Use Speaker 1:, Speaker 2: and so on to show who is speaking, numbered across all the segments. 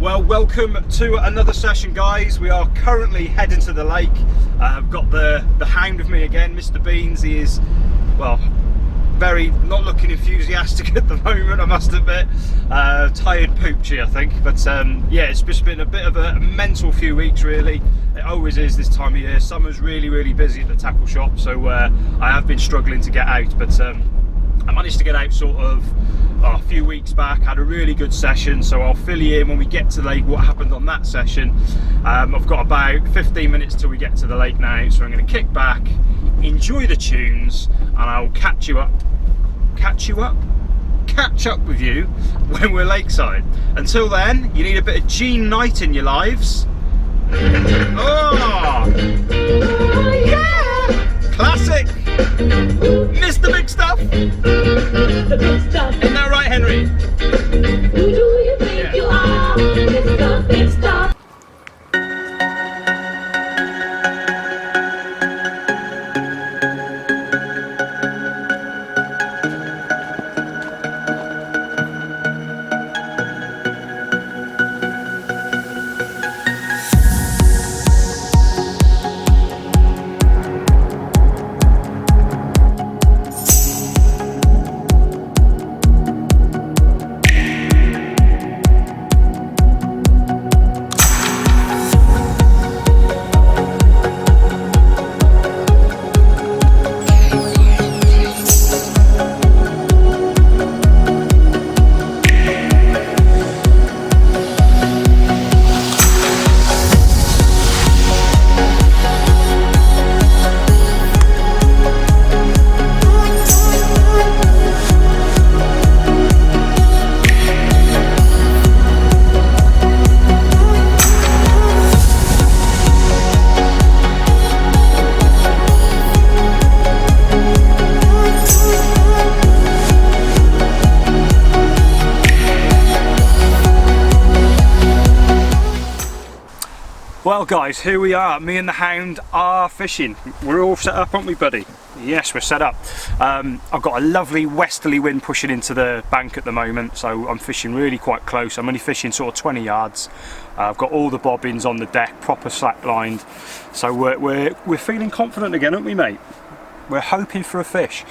Speaker 1: Well, welcome to another session, guys. We are currently heading to the lake. I've got the hound with me again, Mr. Beans. He is, well, very not looking enthusiastic at the moment, I must admit. Tired poochy, I think. But yeah, it's just been a bit of a mental few weeks, really. It always is this time of year. Summer's really busy at the tackle shop, so I have been struggling to get out, but I managed to get out sort of a few weeks back, had a really good session, so I'll fill you in when we get to the lake what happened on that session. I've got about 15 minutes till we get to the lake now, so I'm going to kick back, enjoy the tunes, and I'll catch up with you when we're lakeside. Until then, you need a bit of Gene Knight in your lives. Oh yeah, classic. Mr. Big Stuff.
Speaker 2: The big stuff.
Speaker 1: Isn't that right, Henry?
Speaker 2: Who do you think you are? Mr. Big Stuff.
Speaker 1: Well guys, here we are, me and the hound are fishing. We're all set up, aren't we, buddy? Yes, we're set up. I've got a lovely westerly wind pushing into the bank at the moment, so I'm fishing really quite close. I'm only fishing sort of 20 yards. I've got all the bobbins on the deck, proper slack lined. So we're feeling confident again, aren't we, mate? We're hoping for a fish.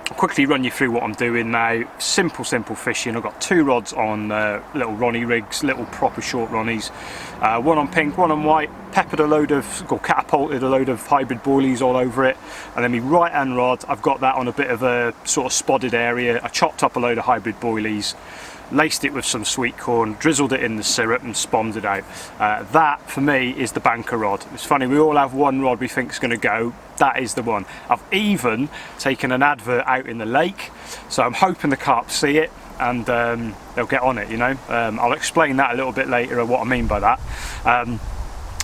Speaker 1: I'll quickly run you through what I'm doing now. Simple fishing. I've got two rods on little Ronnie rigs, little proper short Ronnies. One on pink, one on white. Peppered a load of, or catapulted a load of hybrid boilies all over it. And then my right hand rod, I've got that on a bit of a sort of spotted area. I chopped up a load of hybrid boilies, laced it with some sweet corn, drizzled it in the syrup and spommed it out. That for me is the banker rod. It's funny, we all have one rod we think is going to go. That is the one. I've even taken an advert out in the lake, so I'm hoping the carp see it and they'll get on it, you know. I'll explain that a little bit later of what I mean by that.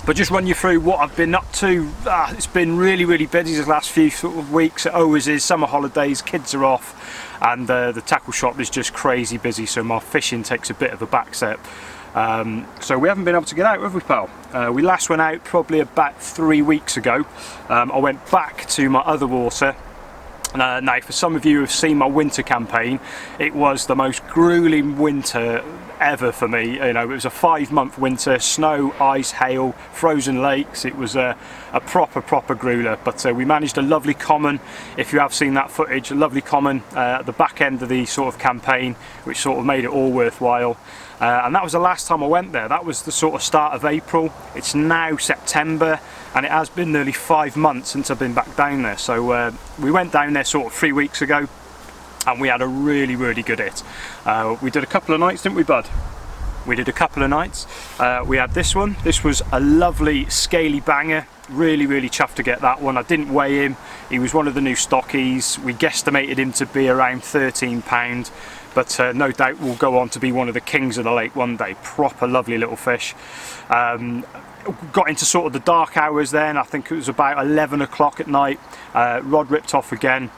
Speaker 1: But just run you through what I've been up to. It's been really busy the last few sort of weeks. It always is. Summer holidays, kids are off, and the tackle shop is just crazy busy, so my fishing takes a bit of a back step. So we haven't been able to get out, have we, pal? We last went out probably about 3 weeks ago. I went back to my other water. Now, for some of you who have seen my winter campaign, it was the most grueling winter ever for me. You know, it was a 5-month winter, snow, ice, hail, frozen lakes. It was a proper grueler, but we managed a lovely common. If you have seen that footage, a lovely common at the back end of the sort of campaign, which sort of made it all worthwhile. And that was the last time I went there. That was the sort of start of April. It's now September, and it has been nearly 5 months since I've been back down there. So we went down there sort of 3 weeks ago, and we had a really good hit. We did a couple of nights, didn't we, bud? We did a couple of nights. We had this one. This was a lovely scaly banger. Really chuffed to get that one. I didn't weigh him. He was one of the new stockies. We guesstimated him to be around 13 pound, but no doubt will go on to be one of the kings of the lake one day. Proper lovely little fish. Got into sort of the dark hours then. I think it was about 11 o'clock at night. Rod ripped off again.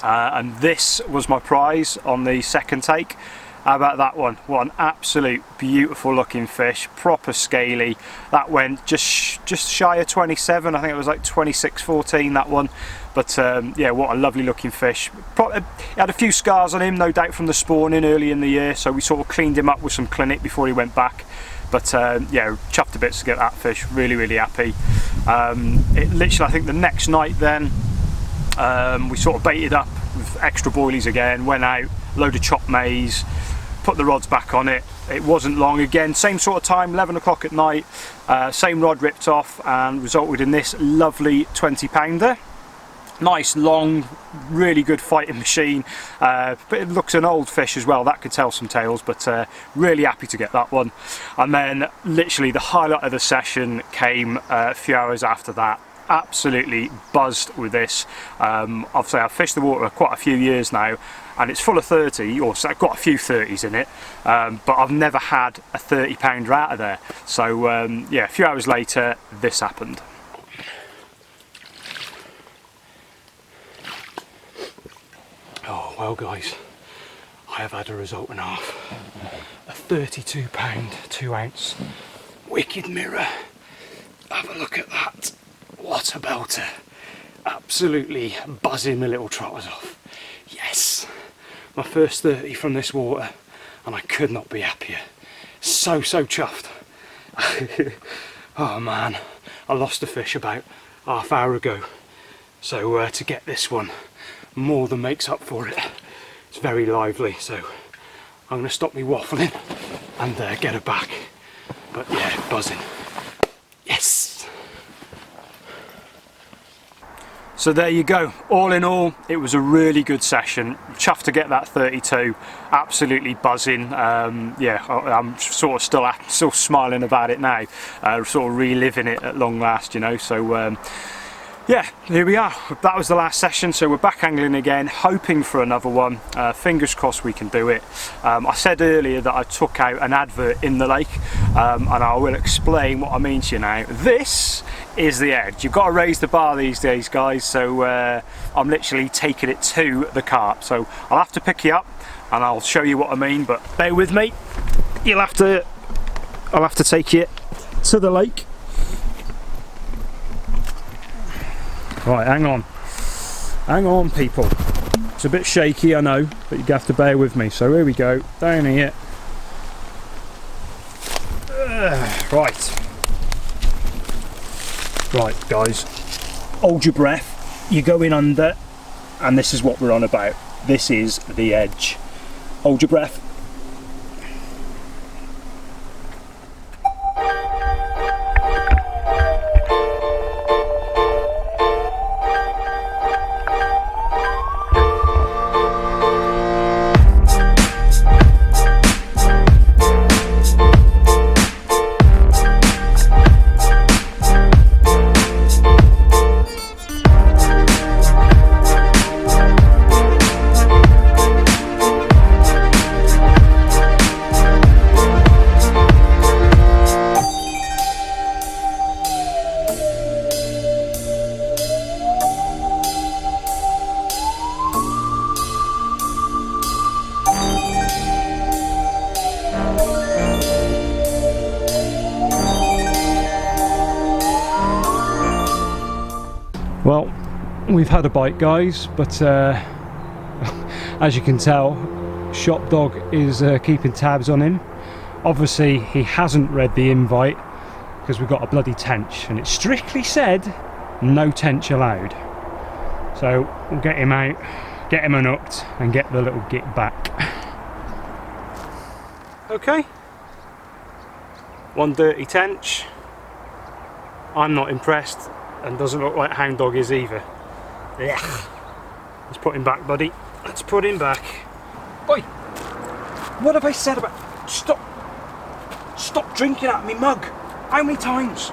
Speaker 1: And this was my prize on the second take. How about that one? What an absolute beautiful looking fish, proper scaly. That went just shy of 27. I think it was like 26.14, that one. But yeah, what a lovely looking fish. He had a few scars on him, no doubt from the spawning early in the year, so we sort of cleaned him up with some clinic before he went back. But yeah, chuffed to bits to get that fish, really happy. It literally, I think the next night then, we sort of baited up with extra boilies again, went out, load of chopped maize, put the rods back on it. It wasn't long, again, same sort of time, 11 o'clock at night, same rod ripped off and resulted in this lovely 20-pounder. Nice, long, really good fighting machine, but it looks an old fish as well, that could tell some tales, but really happy to get that one. And then literally the highlight of the session came a few hours after that. Absolutely buzzed with this. Obviously I've fished the water quite a few years now, and it's full of 30, or so I've got a few 30s in it, but I've never had a 30-pounder out of there. So yeah, a few hours later this happened. Oh well guys, I have had a result and a half. A 32-pound 2-ounce wicked mirror. Have a look at that. What a belter. Absolutely buzzing the little trotters off. Yes, my first 30 from this water, and I could not be happier. So chuffed. Oh man, I lost a fish about half hour ago, so to get this one more than makes up for it. It's very lively, so I'm going to stop me waffling and get her back. But yeah, buzzing. Yes! So there you go. All in all, it was a really good session. Chuffed to get that 32. Absolutely buzzing. Yeah, I'm sort of still smiling about it now. Sort of reliving it at long last, you know. So yeah, here we are. That was the last session, so we're back angling again, hoping for another one. Fingers crossed we can do it. I said earlier that I took out an advert in the lake, and I will explain what I mean to you now. This is the edge. You've got to raise the bar these days, guys, so I'm literally taking it to the carp. So I'll have to pick you up and I'll show you what I mean, but bear with me. I'll have to take you to the lake. Right, hang on people, it's a bit shaky I know, but you have to bear with me. So here we go, down here. Right guys, hold your breath, you're going under, and this is what we're on about. This is the edge. Hold your breath. Well, we've had a bite guys, but as you can tell, Shop Dog is keeping tabs on him. Obviously he hasn't read the invite because we've got a bloody tench and it strictly said no tench allowed. So we'll get him out, get him unhooked and get the little git back. Okay, one dirty tench. I'm not impressed. And doesn't look like Hound Dog is either. Ugh. Let's put him back, buddy. Let's put him back. Oi! What have I said about... Stop drinking out of me mug. How many times?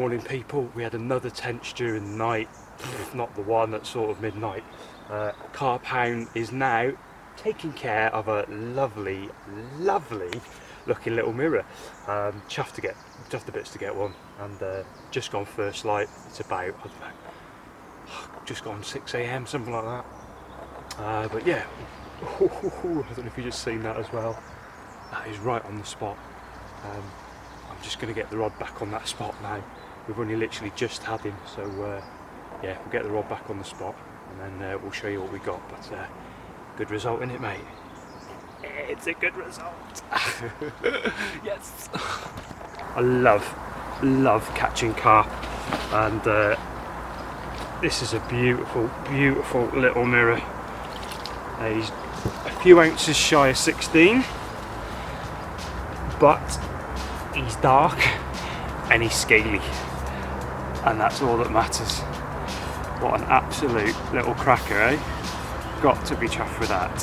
Speaker 1: morning, people. We had another tench during the night, if not the one at sort of midnight. Carp Hound is now taking care of a lovely looking little mirror. Chuffed a bits to get one, and just gone first light. It's about, I don't know, just gone 6 AM, something like that. But yeah, I don't know if you've just seen that as well. That is right on the spot. I'm just going to get the rod back on that spot now. We've only literally just had him, so yeah, we'll get the rod back on the spot, and then we'll show you what we got. But good result, innit, mate? It's a good result. Yes. I love catching carp, and this is a beautiful little mirror. He's a few ounces shy of 16, but he's dark and he's scaly, and that's all that matters. What an absolute little cracker, eh? Got to be chuffed with that.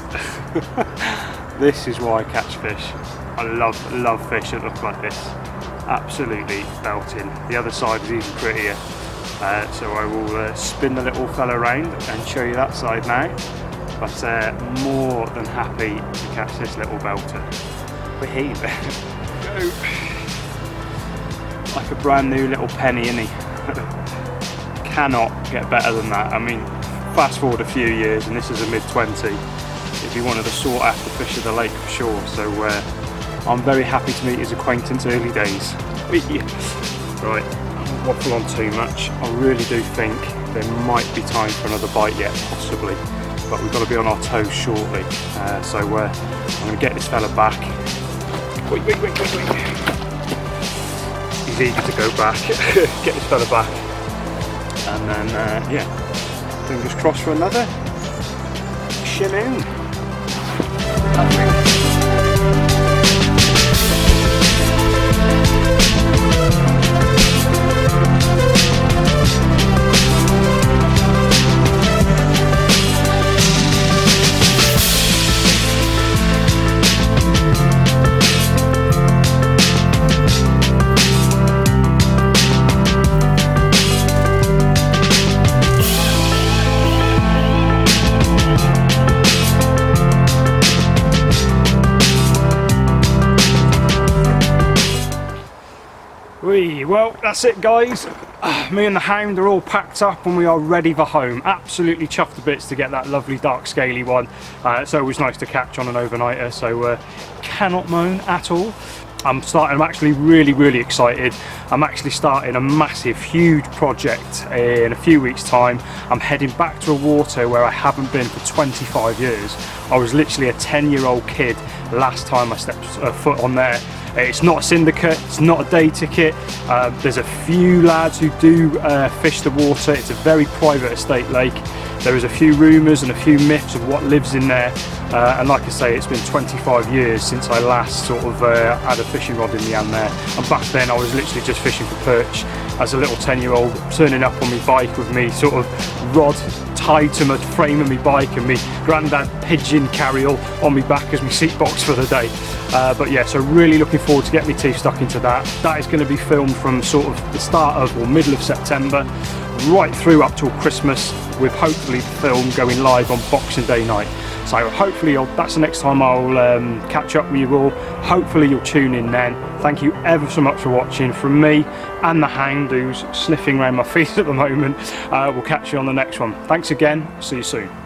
Speaker 1: This is why I catch fish. I love fish that look like this. Absolutely belting. The other side is even prettier. So I will spin the little fella around and show you that side now. But more than happy to catch this little belter. Behave. Go. Like a brand new little penny, isn't he? Cannot get better than that. I mean, fast forward a few years and this is a mid-20. It'd be one of the sought after fish of the lake for sure. So I'm very happy to meet his acquaintance early days. Right, I won't waffle on too much. I really do think there might be time for another bite yet, possibly. But we've got to be on our toes shortly. So I'm going to get this fella back. Wait. He's eager to go back. Get this fella back. And then, yeah, fingers crossed for another shimmy. Well, that's it, guys. Me and the hound are all packed up and we are ready for home. Absolutely chuffed to bits to get that lovely dark scaly one. It's always nice to catch on an overnighter, so cannot moan at all. I'm actually really excited. I'm actually starting a massive, huge project in a few weeks' time. I'm heading back to a water where I haven't been for 25 years. I was literally a 10-year-old kid last time I stepped foot on there. It's not a syndicate, it's not a day ticket. There's a few lads who do fish the water. It's a very private estate lake. There is a few rumours and a few myths of what lives in there. And like I say, it's been 25 years since I last sort of had a fishing rod in the hand there. And back then I was literally just fishing for perch as a little 10-year-old, turning up on my bike with me sort of rod tied to my frame of my bike and me grandad pigeon carryall on my back as my seat box for the day. But yeah, so really looking forward to getting my teeth stuck into that. That is going to be filmed from sort of the start of or middle of September right through up till Christmas, with hopefully the film going live on Boxing Day night. So hopefully that's the next time I'll catch up with you all. Hopefully you'll tune in then. Thank you ever so much for watching. From me and the hound who's sniffing around my feet at the moment. We'll catch you on the next one. Thanks again. See you soon.